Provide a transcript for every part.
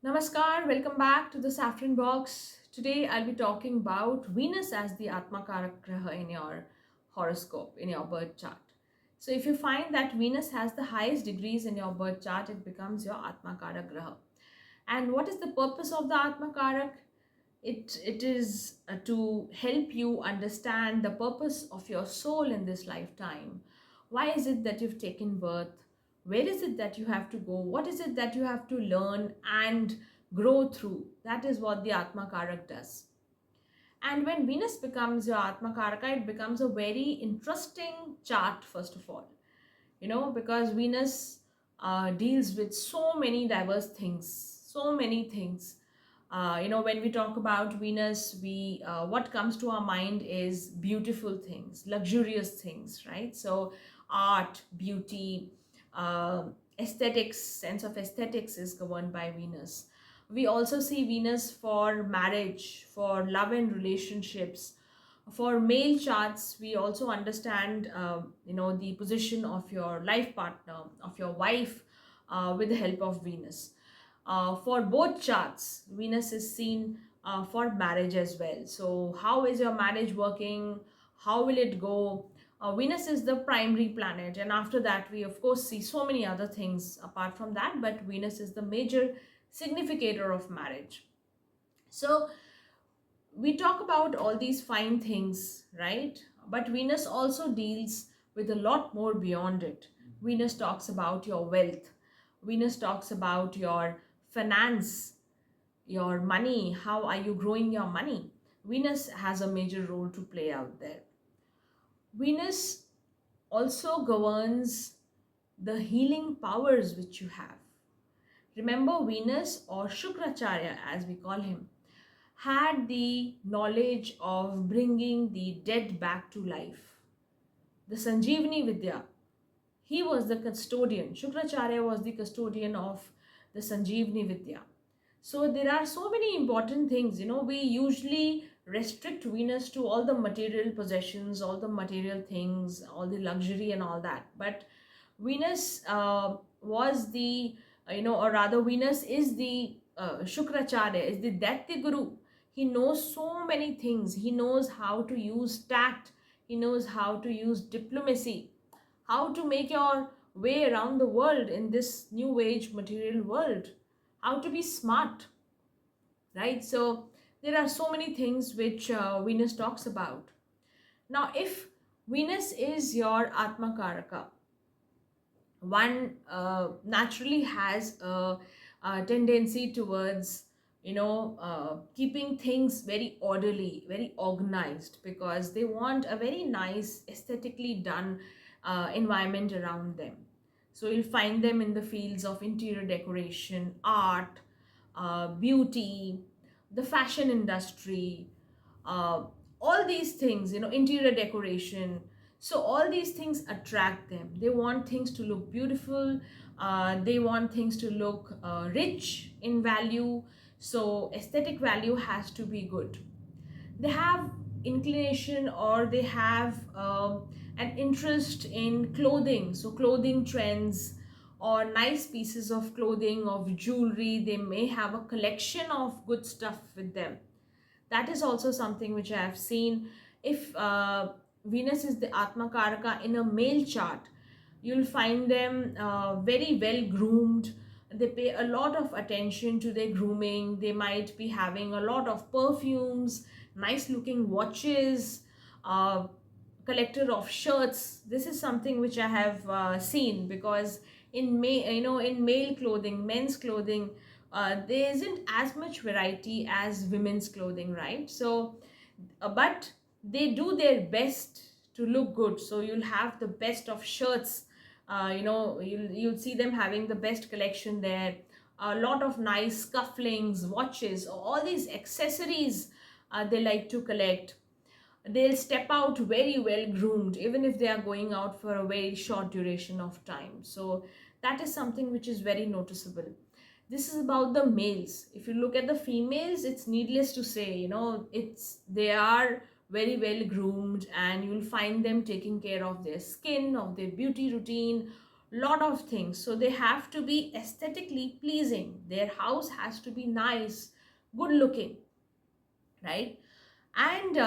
Namaskar, welcome back to the Saffron Box. Today I'll be talking about Venus as the Atmakaraka in your horoscope, in your birth chart. So if you find that Venus has the highest degrees in your birth chart, it becomes your Atmakaraka. And what is the purpose of the Atmakarak? It is to help you understand the purpose of your soul in this lifetime. Why is it that you've taken birth? Where is it that you have to go? What is it that you have to learn and grow through? That is what the Atma Karak does. And when Venus becomes your Atma Karaka, it becomes a very interesting chart, first of all. Because Venus deals with so many diverse things, so many things. When we talk about Venus, we what comes to our mind is beautiful things, luxurious things, right? So art, beauty, aesthetics, sense of aesthetics is governed by Venus. We also see Venus for marriage, for love and relationships. For male charts, we also understand the position of your life partner, of your wife, with the help of Venus. For both charts, Venus is seen for marriage as well. So how is your marriage working? How will it go? Venus is the primary planet, and after that we of course see so many other things apart from that, but Venus is the major significator of marriage. So we talk about all these fine things, right? But Venus also deals with a lot more beyond it. Venus talks about your wealth. Venus talks about your finance, your money. How are you growing your money? Venus has a major role to play out there. Venus also governs the healing powers which you have. Remember, Venus, or Shukracharya as we call him, had the knowledge of bringing the dead back to life. The Sanjeevani Vidya, he was the custodian. Shukracharya was the custodian of the Sanjeevani Vidya. So there are so many important things. We usually restrict Venus to all the material possessions, all the material things, all the luxury and all that. But Venus was the, or rather Venus is the Shukracharya, is the Daitya Guru. He knows so many things. He knows how to use tact. He knows how to use diplomacy, how to make your way around the world in this new age material world, how to be smart, right? So there are so many things which Venus talks about. Now, if Venus is your Atmakaraka, one naturally has a tendency towards keeping things very orderly, very organized, because they want a very nice aesthetically done environment around them. So you'll find them in the fields of interior decoration, art, beauty, the fashion industry, uh, all these things, interior decoration. So all these things attract them. They want things to look beautiful. They want things to look rich in value. So aesthetic value has to be good. They have inclination, or they have an interest in clothing. So clothing trends, or nice pieces of clothing, of jewelry. They may have a collection of good stuff with them. That is also something which I have seen. If Venus is the Atmakaraka in a male chart, you'll find them very well groomed. They pay a lot of attention to their grooming. They might be having a lot of perfumes, nice looking watches, uh, collector of shirts. This is something which I have seen, because in male clothing, men's clothing, there isn't as much variety as women's clothing, right? So but they do their best to look good. So you'll have the best of shirts. You'll see them having the best collection there. A lot of nice cufflinks, watches, all these accessories they like to collect. They'll step out very well groomed, even if they are going out for a very short duration of time. So that is something which is very noticeable. This is about the males. If you look at the females, it's needless to say, they are very well groomed, and you'll find them taking care of their skin, of their beauty routine, lot of things. So they have to be aesthetically pleasing. Their house has to be nice, good looking, right? And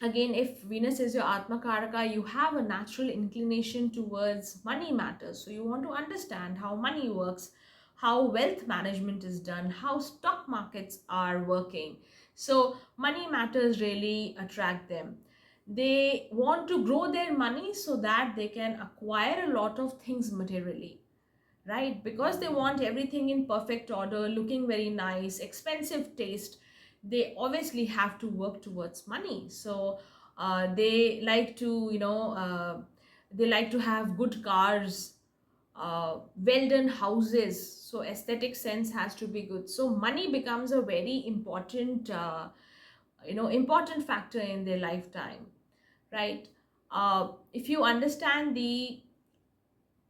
again, if Venus is your Atmakaraka, you have a natural inclination towards money matters. So you want to understand how money works, how wealth management is done, how stock markets are working. So money matters really attract them. They want to grow their money so that they can acquire a lot of things materially, right? Because they want everything in perfect order, looking very nice, expensive taste. They obviously have to work towards money. So they like to, they like to have good cars, well done houses. So aesthetic sense has to be good. So money becomes a very important, important factor in their lifetime, right? If you understand the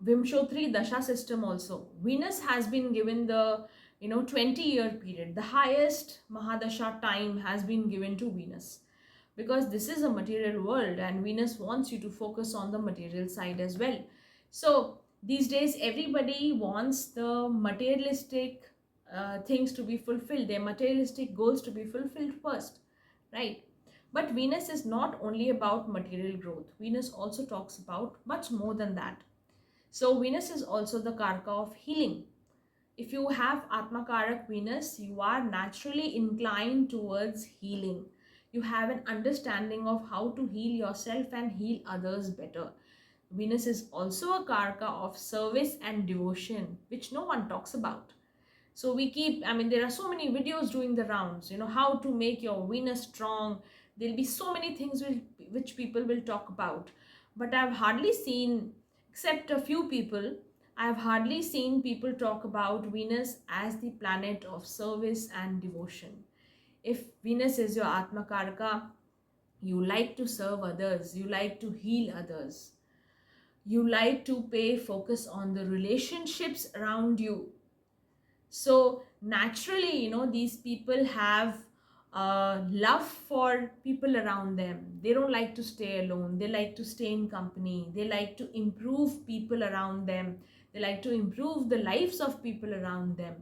Vimshotri Dasha system also, Venus has been given the 20-year period. The highest Mahadasha time has been given to Venus, because this is a material world and Venus wants you to focus on the material side as well. So these days everybody wants the materialistic things to be fulfilled, their materialistic goals to be fulfilled first, right? But Venus is not only about material growth. Venus also talks about much more than that. So Venus is also the Karka of healing. If you have Atmakarak Venus, you are naturally inclined towards healing. You have an understanding of how to heal yourself and heal others better. Venus is also a Karka of service and devotion, which no one talks about. So we keep, I mean, there are so many videos doing the rounds, how to make your Venus strong. There'll be so many things which people will talk about. But I've hardly seen, except a few people, I've hardly seen people talk about Venus as the planet of service and devotion. If Venus is your Atmakaraka, you like to serve others, you like to heal others, you like to pay focus on the relationships around you. So naturally, these people have love for people around them. They don't like to stay alone. They like to stay in company. They like to improve people around them. They like to improve the lives of people around them.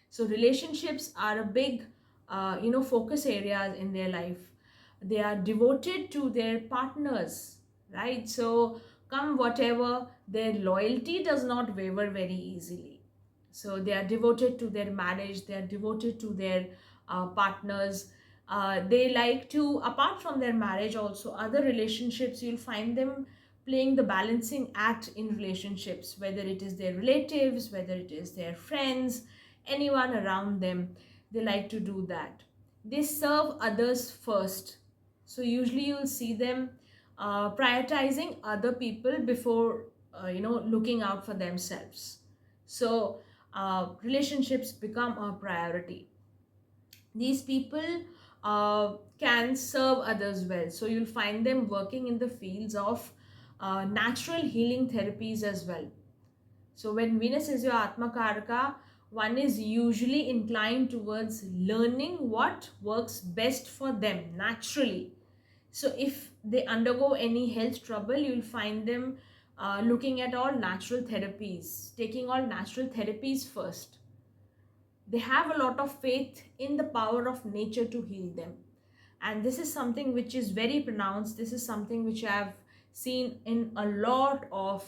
So relationships are a big, focus areas in their life. They are devoted to their partners, right? So come whatever, their loyalty does not waver very easily. So they are devoted to their marriage, they are devoted to their partners. They like to, apart from their marriage also, other relationships, you'll find them playing the balancing act in relationships, whether it is their relatives, whether it is their friends, anyone around them. They like to do that. They serve others first. So usually you'll see them prioritizing other people before looking out for themselves. So relationships become a priority. These people can serve others well. So you'll find them working in the fields of natural healing therapies as well. So when Venus is your Atmakaraka, one is usually inclined towards learning what works best for them naturally. So if they undergo any health trouble, you'll find them looking at all natural therapies, taking all natural therapies first. They have a lot of faith in the power of nature to heal them. And this is something which is very pronounced. This is something which I've seen in a lot of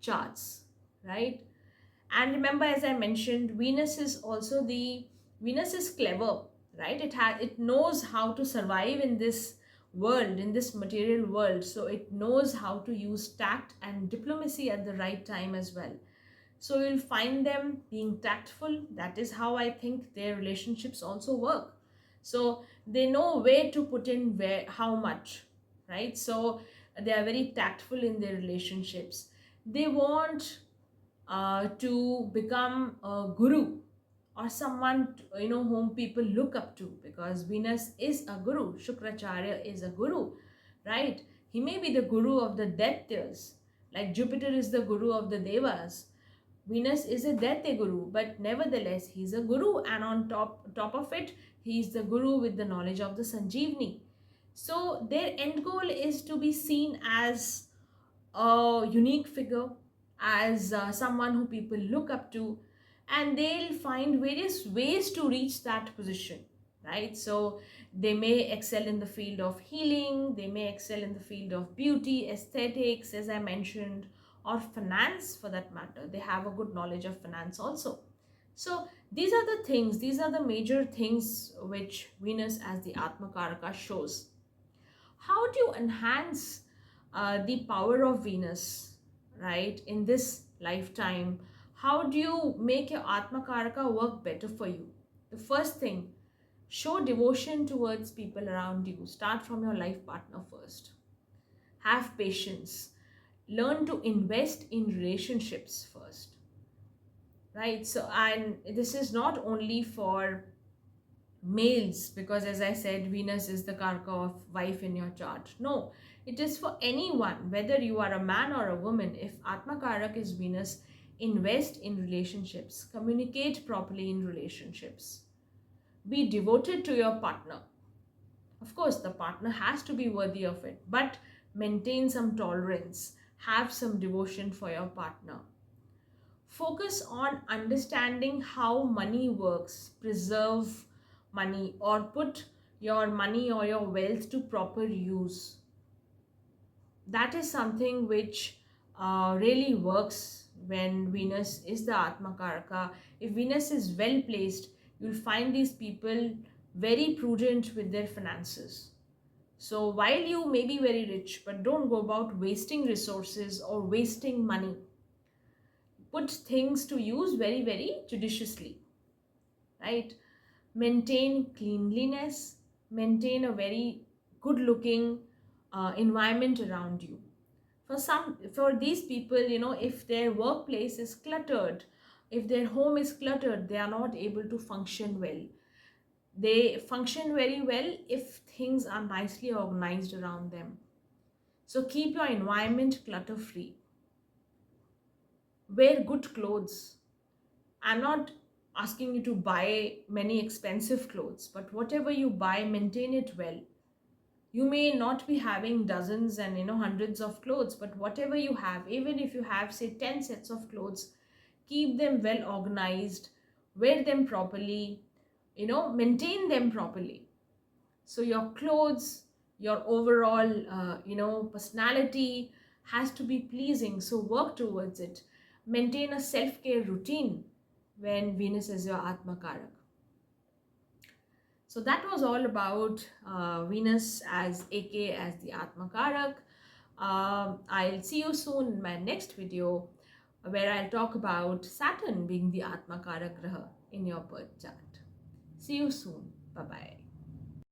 charts, right? And remember, as I mentioned, Venus is clever, right? It knows how to survive in this world, in this material world. So it knows how to use tact and diplomacy at the right time as well. So you'll find them being tactful. That is how I think their relationships also work. So they know where to put in where, how much, right? So they are very tactful in their relationships. They want to become a guru or someone whom people look up to, because Venus is a guru. Shukracharya is a guru, right? He may be the guru of the Daityas, like Jupiter is the guru of the Devas. Venus is a Daitya guru, but nevertheless he's a guru, and on top of it, he's the guru with the knowledge of the Sanjeevani. So their end goal is to be seen as a unique figure, as someone who people look up to, and they'll find various ways to reach that position, right? So they may excel in the field of healing, they may excel in the field of beauty, aesthetics, as I mentioned, or finance for that matter. They have a good knowledge of finance also. So these are the things, these are the major things which Venus as the Atmakaraka shows. How do you enhance the power of Venus, right, in this lifetime? How do you make your Atmakaraka work better for you? The first thing, show devotion towards people around you. Start from your life partner first. Have patience. Learn to invest in relationships first, right? So, and this is not only for males, because as I said, Venus is the karaka of wife in your chart. No, it is for anyone, whether you are a man or a woman. If Atmakarak is Venus, invest in relationships, communicate properly in relationships, be devoted to your partner. Of course, the partner has to be worthy of it, but maintain some tolerance, have some devotion for your partner. Focus on understanding how money works, preserve money, or put your money or your wealth to proper use. That is something which really works when Venus is the Atmakaraka. If Venus is well placed, you'll find these people very prudent with their finances. So while you may be very rich, but don't go about wasting resources or wasting money. Put things to use very, very judiciously, right? Maintain cleanliness, maintain a very good looking environment around you. For these people, if their workplace is cluttered, if their home is cluttered, they are not able to function well. They function very well if things are nicely organized around them. So keep your environment clutter free. Wear good clothes. I'm not asking you to buy many expensive clothes, but whatever you buy, maintain it well. You may not be having dozens and hundreds of clothes, but whatever you have, even if you have say 10 sets of clothes, keep them well organized, wear them properly, maintain them properly. So your clothes, your overall personality has to be pleasing, so work towards it. Maintain a self-care routine when Venus is your Atmakarak. So that was all about Venus as AK as the Atmakarak. I'll see you soon in my next video, where I'll talk about Saturn being the Atmakarak Graha in your birth chart. See you soon. Bye bye.